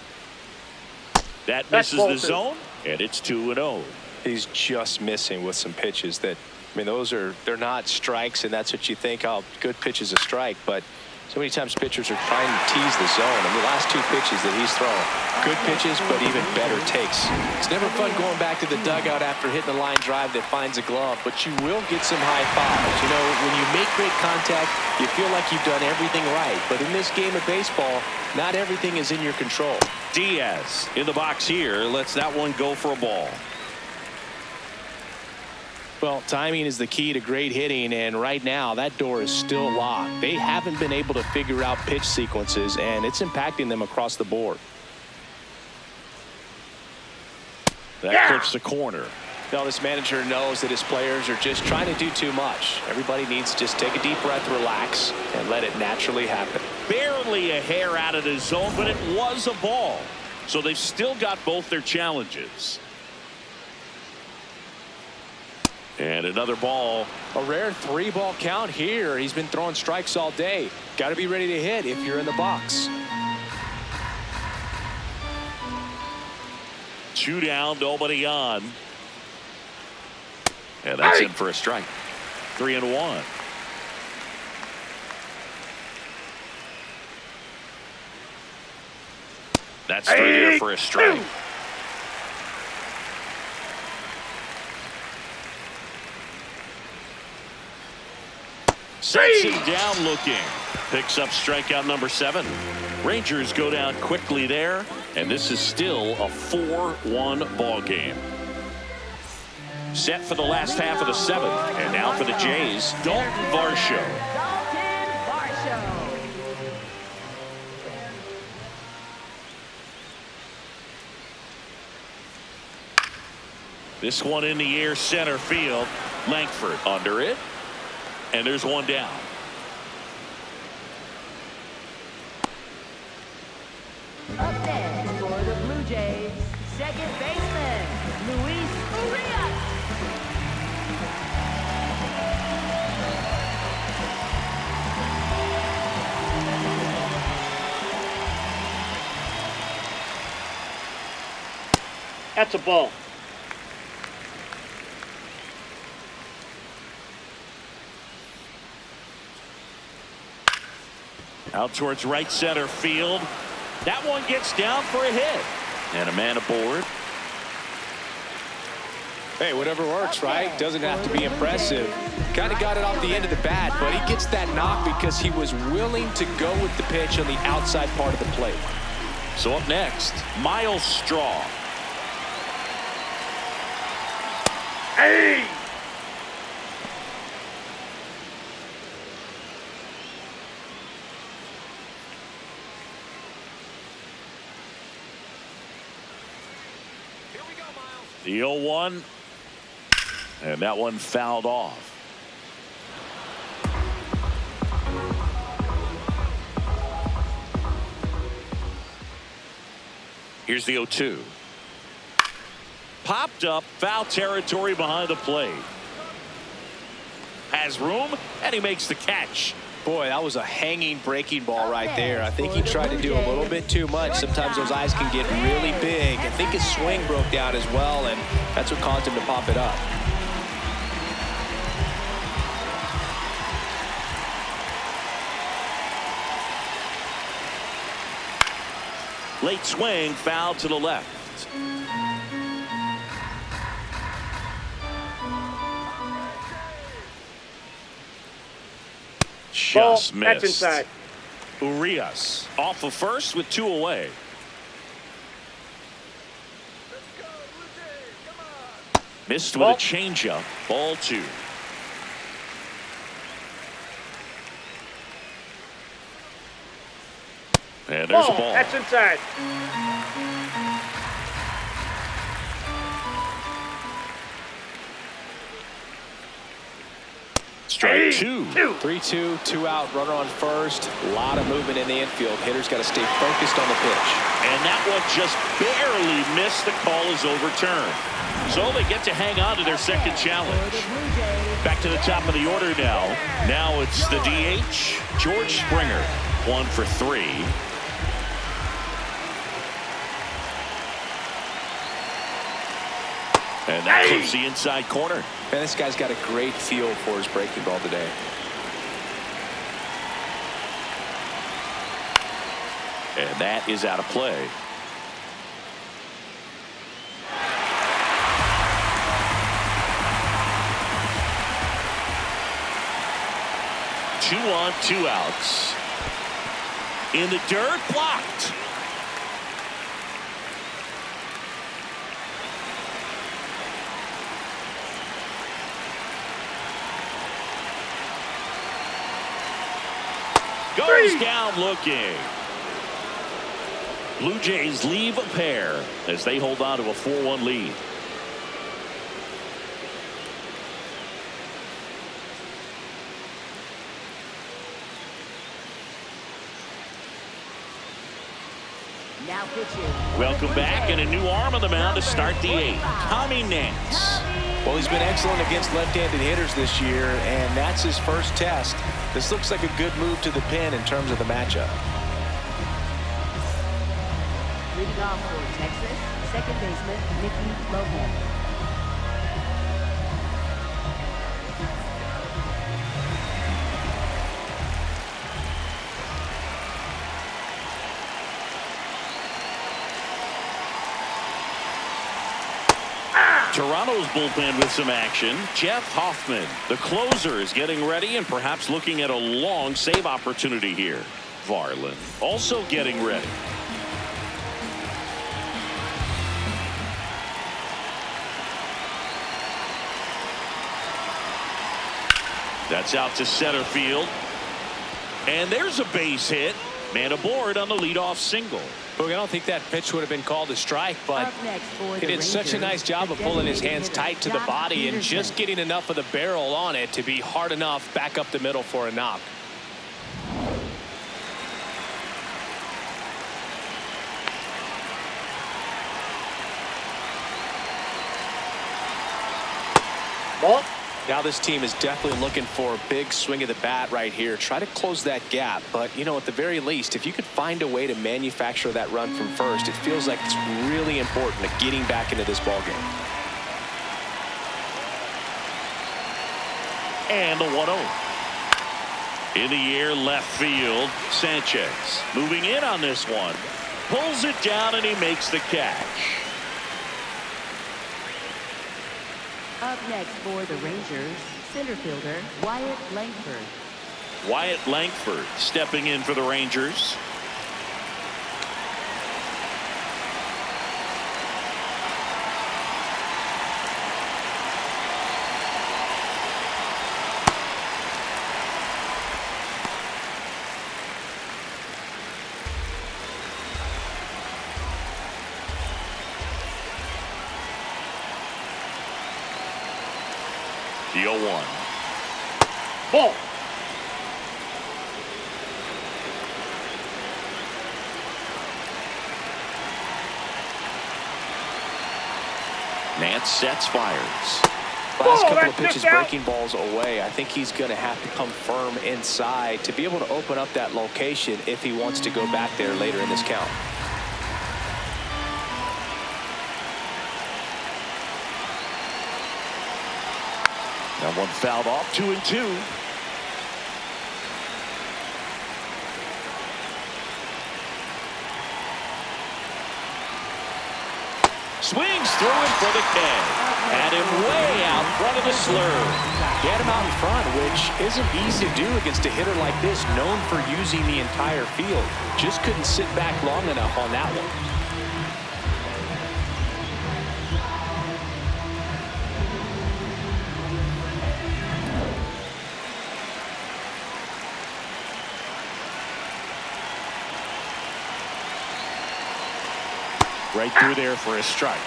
A: That misses the zone, and it's 2-0.
B: He's just missing with some pitches that, I mean, they're not strikes, and that's what you think, oh, good pitch is a strike, but so many times pitchers are trying to tease the zone. I mean, the last 2 pitches that he's thrown, good pitches, but even better takes. It's never fun going back to the dugout after hitting a line drive that finds a glove, but you will get some high fives. You know, when you make great contact, you feel like you've done everything right. But in this game of baseball, not everything is in your control.
A: Diaz in the box here lets that one go for a ball.
B: Well, timing is the key to great hitting, and right now that door is still locked. They haven't been able to figure out pitch sequences, and it's impacting them across the board.
A: That clips the corner.
B: Now this manager knows that his players are just trying to do too much. Everybody needs to just take a deep breath, relax, and let it naturally happen.
A: Barely a hair out of the zone, but it was a ball. So they've still got both their challenges. And another ball.
B: A rare 3-ball count here. He's been throwing strikes all day. Got to be ready to hit if you're in the box.
A: 2 down, nobody on. And that's in for a strike. 3-1. That's 3 there for a strike. Sets him down looking. Picks up strikeout number 7. Rangers go down quickly there, and this is still a 4-1 ball game. Set for the last half of the 7th, and now for the Jays, Dalton Varsho.
C: Dalton Varsho.
A: This one in the air, center field. Langford under it. And there's one down.
C: Up next for the Blue Jays, second baseman, Luis Urias.
D: That's a ball.
A: Out towards right center field. That one gets down for a hit. And a man aboard.
B: Hey, whatever works, right? Doesn't have to be impressive. Kind of got it off the end of the bat, but he gets that knock because he was willing to go with the pitch on the outside part of the plate.
A: So up next, Miles Straw.
D: Hey!
A: The 0-1. And that one fouled off. Here's the 0-2. Popped up, foul territory behind the plate. Has room, and he makes the catch.
B: Boy, that was a hanging breaking ball right there. I think he tried to do a little bit too much. Sometimes those eyes can get really big. I think his swing broke down as well, and that's what caused him to pop it up.
A: Late swing, foul to the left. Just
D: Ball,
A: missed.
D: that's inside.
A: Urias off of first with 2 away. Missed with a changeup. Ball 2. And there's a ball.
D: That's inside.
A: Strike 2.
B: 3-2, 2 out, runner on first. A lot of movement in the infield. Hitter's got to stay focused on the pitch.
A: And that one just barely missed. The call is overturned. So they get to hang on to their second challenge. Back to the top of the order now. Now it's the DH, George Springer. 1 for 3. And that clips the inside corner.
B: Man, this guy's got a great feel for his breaking ball today.
A: And that is out of play. Two on, 2 outs. In the dirt, blocked. Goes down looking. Blue Jays leave a pair as they hold on to a 4-1 lead.
C: Now pitching.
A: Welcome back, and a new arm on the mound to start the 8th. Tommy Nance.
B: Well, he's been excellent against left-handed hitters this year, and that's his first test. This looks like a good move to the pin in terms of the matchup.
C: Leading off for Texas, second baseman Mickey Lohan.
A: Toronto's bullpen with some action. Jeff Hoffman, the closer, is getting ready and perhaps looking at a long save opportunity here. Varland also getting ready. That's out to center field. And there's a base hit. Man aboard on the leadoff single.
B: Look, I don't think that pitch would have been called a strike, but he did such a nice job of pulling his hands tight to the body and just getting enough of the barrel on it to be hard enough back up the middle for a knock.
D: Ball.
B: Now this team is definitely looking for a big swing of the bat right here. Try to close that gap. But, you know, at the very least, if you could find a way to manufacture that run from first, it feels like it's really important to getting back into this ball game.
A: And the 1-0. In the air, left field. Sanchez moving in on this one. Pulls it down, and he makes the catch.
C: Up next for the Rangers, center fielder Wyatt Langford.
A: Wyatt Langford stepping in for the Rangers. The 0-1.
D: Ball.
A: Nance sets, fires.
B: Last couple of pitches breaking balls away. I think he's going to have to come firm inside to be able to open up that location if he wants to go back there later in this count.
A: Now one fouled off, 2-2. Swings through it for the K. Had him way out front of the slurve.
B: He had him out in front, which isn't easy to do against a hitter like this, known for using the entire field. Just couldn't sit back long enough on that one.
A: Right through there for a strike.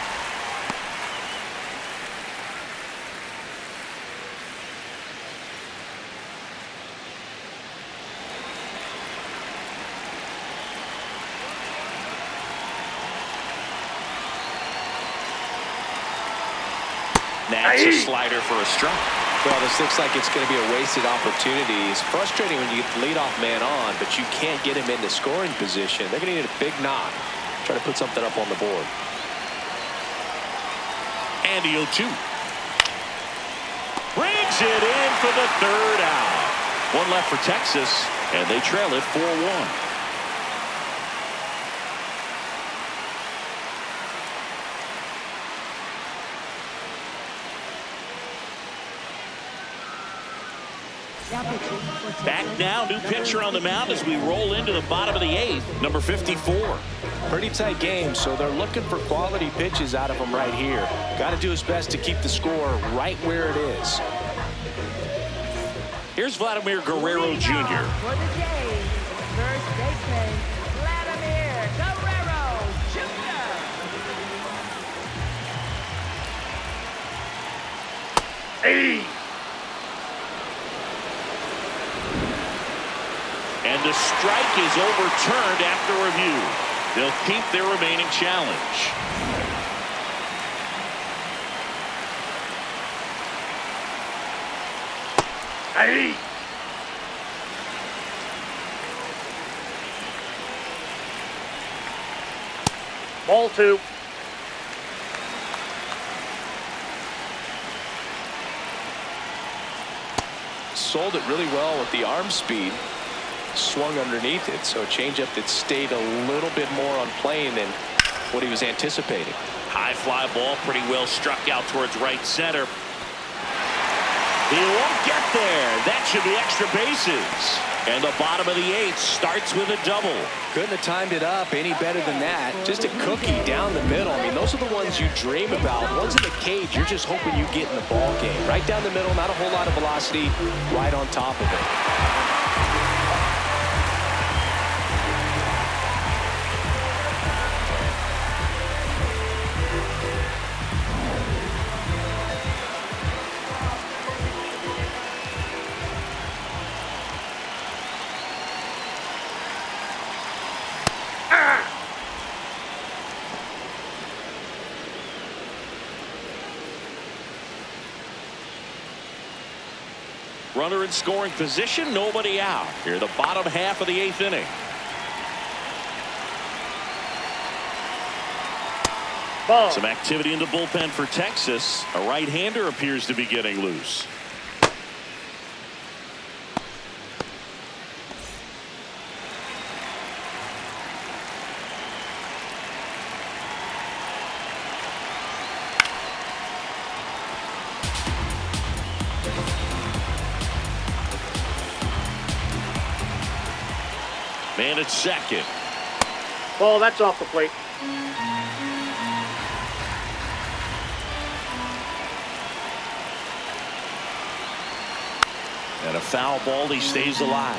A: That's a slider for a strike.
B: Well, this looks like it's going to be a wasted opportunity. It's frustrating when you get the leadoff man on, but you can't get him into scoring position. They're going to need a big knock. Try to put something up on the board.
A: And the 0-2. Brings it in for the third out. One left for Texas, and they trail it 4-1. Back now, new pitcher on the mound as we roll into the bottom of the 8th, number 54.
B: Pretty tight game, so they're looking for quality pitches out of him right here. Got to do his best to keep the score right where it is.
A: Here's Vladimir Guerrero Jr.
C: For the Jays, first baseman, Vladimir Guerrero Jr.
D: Hey!
A: And the strike is overturned after review. They'll keep their remaining challenge.
D: Hey! Ball 2.
B: Sold it really well with the arm speed. Swung underneath it, so a changeup that stayed a little bit more on plane than what he was anticipating.
A: High fly ball, pretty well struck out towards right center. He won't get there. That should be extra bases. And the bottom of the 8th starts with a double.
B: Couldn't have timed it up any better than that. Just a cookie down the middle. I mean, those are the ones you dream about. Ones in the cage, you're just hoping you get in the ball game. Right down the middle, not a whole lot of velocity, right on top of it.
A: Runner in scoring position, nobody out. Here, the bottom half of the 8th inning.
D: Ball.
A: Some activity in the bullpen for Texas. A right-hander appears to be getting loose. Man at second.
D: Ball, that's off the plate.
A: And a foul ball, he stays alive.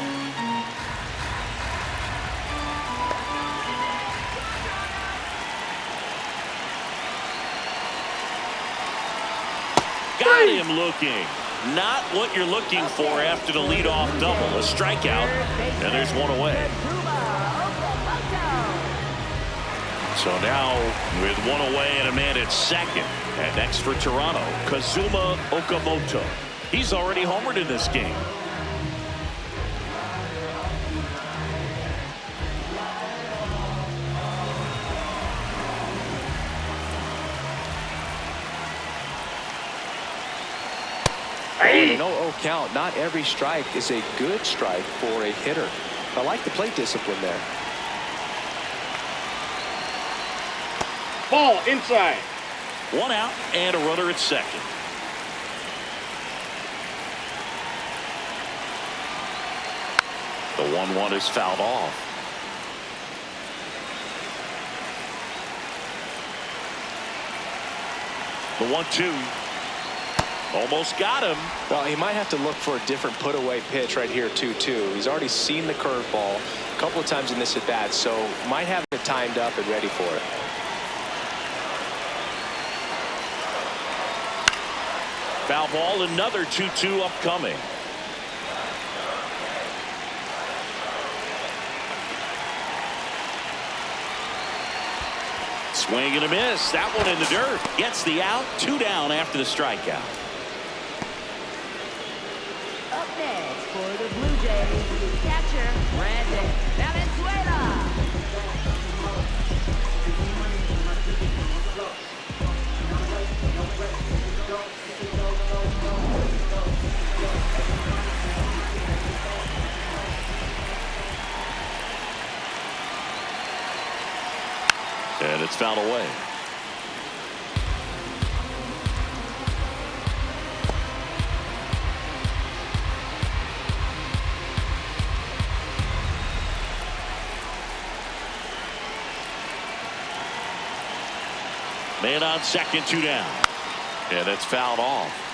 A: Got him looking. Not what you're looking for after the leadoff double. A strikeout, and there's one away. So now with one away and a man at second. And next for Toronto, Kazuma Okamoto. He's already homered in this game.
B: Hey. No count. Not every strike is a good strike for a hitter. I like the plate discipline there.
D: Ball inside.
A: One out and a runner at second. The 1-1 is fouled off. The 1-2. Almost got him.
B: Well, he might have to look for a different put-away pitch right here, 2-2. He's already seen the curveball a couple of times in this at-bat, so might have it timed up and ready for it.
A: Foul ball, another 2-2 upcoming. Swing and a miss. That one in the dirt. Gets the out. 2 down after the strikeout.
C: Up next for the Blue Jays, catcher Brandon Valenzuela.
A: And it's fouled away. Man on second, 2 down. And it's fouled off.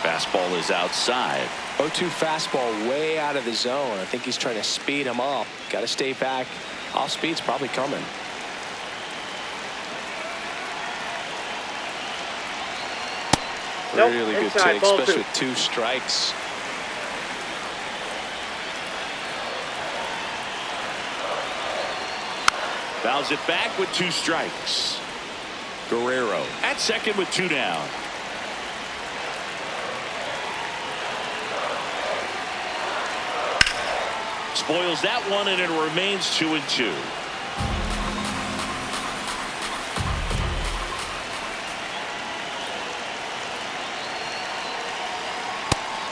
A: Fastball is outside.
B: 0-2 fastball way out of the zone. I think he's trying to speed him up. Got to stay back. Off speed's probably coming.
D: Nope,
B: Really good
D: inside,
B: take,
D: ball
B: especially
D: 2.
B: with 2 strikes.
A: Fouls it back with 2 strikes. Guerrero at second with 2 down. Spoils that one, and it remains 2-2.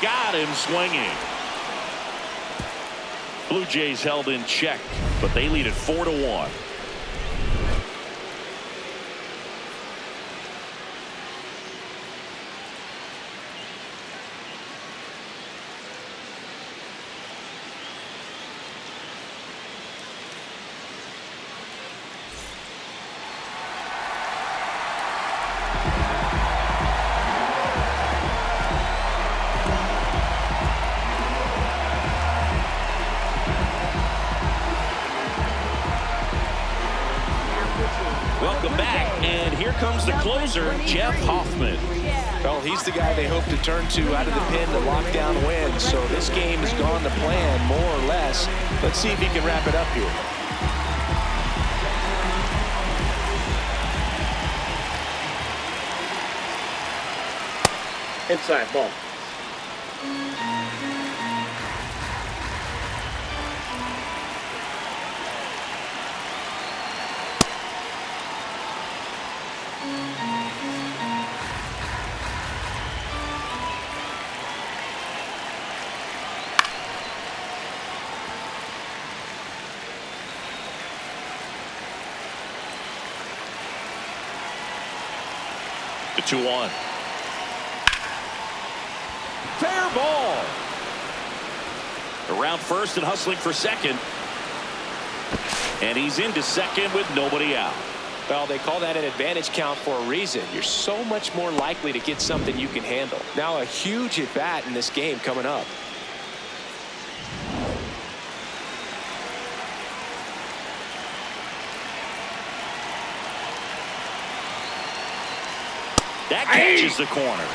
A: Got him swinging. Blue Jays held in check, but they lead it 4-1. Welcome back, and here comes the closer, Jeff Hoffman.
B: Well, he's the guy they hope to turn to out of the pen to lock down wins. So this game has gone to plan, more or less. Let's see if he can wrap it up here.
D: Inside, ball.
A: The 2-1. Fair ball. Around first and hustling for second. And he's into second with nobody out.
B: Well, they call that an advantage count for a reason. You're so much more likely to get something you can handle. Now a huge at bat in this game coming up.
A: That catches the corner.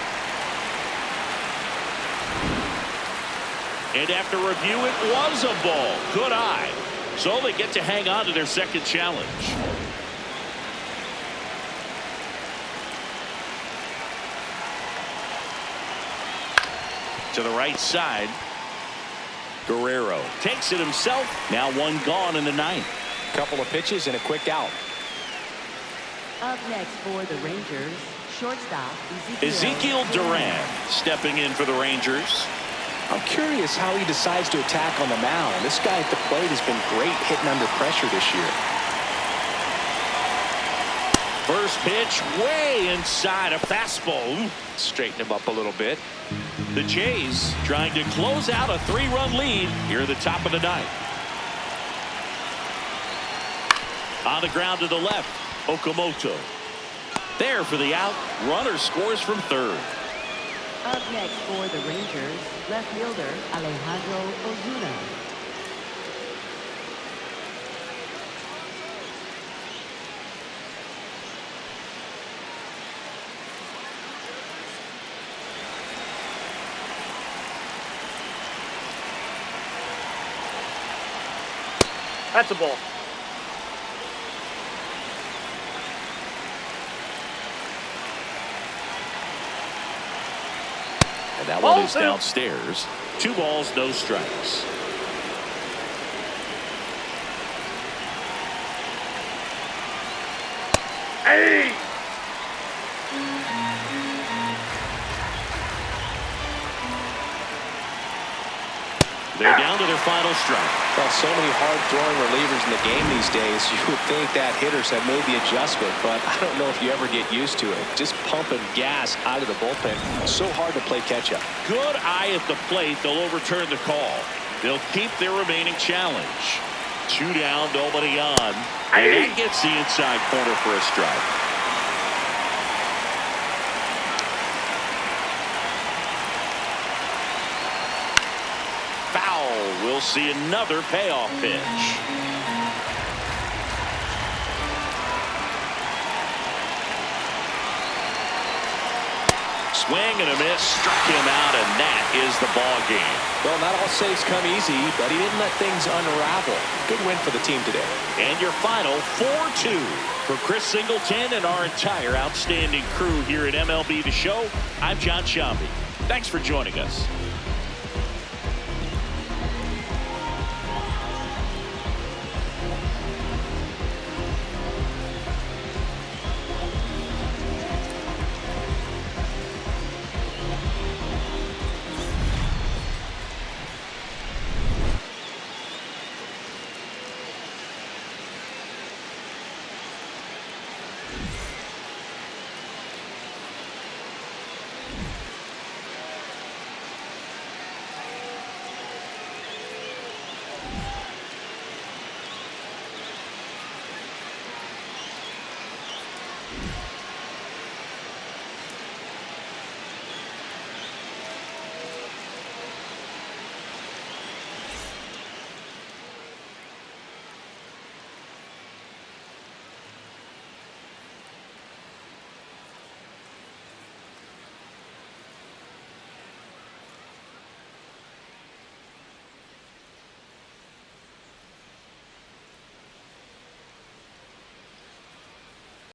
A: And after review, it was a ball. Good eye. So they get to hang on to their second challenge. To the right side. Guerrero takes it himself. Now one gone in the ninth.
B: Couple of pitches and a quick out.
C: Up next for the Rangers, shortstop
A: Ezekiel Duran stepping in for the Rangers.
B: I'm curious how he decides to attack on the mound. This guy at the plate has been great hitting under pressure this year.
A: First pitch way inside, a fastball.
B: Straighten him up a little bit.
A: The Jays trying to close out a 3-run lead here at the top of the ninth. On the ground to the left, Okamoto. There for the out. Runner scores from third.
C: Up next for the Rangers, left fielder Alejandro Ozuna.
D: That's a ball.
A: And that
D: Ball
A: one is
D: two.
A: downstairs. 2 balls, no strikes.
D: Hey!
A: They're down to their final strike.
B: Well, so many hard-throwing relievers in the game these days. You would think that hitters have made the adjustment, but I don't know if you ever get used to it. Just pumping gas out of the bullpen. So hard to play catch-up.
A: Good eye at the plate. They'll overturn the call. They'll keep their remaining challenge. 2 down, nobody on. And that gets the inside corner for a strike. Foul. We'll see another payoff pitch. Swing and a miss, struck him out, and that is the ball game.
B: Well, not all saves come easy, but he didn't let things unravel. Good win for the team today.
A: And your final 4-2 for Chris Singleton and our entire outstanding crew here at MLB The Show. I'm John Shambi. Thanks for joining us.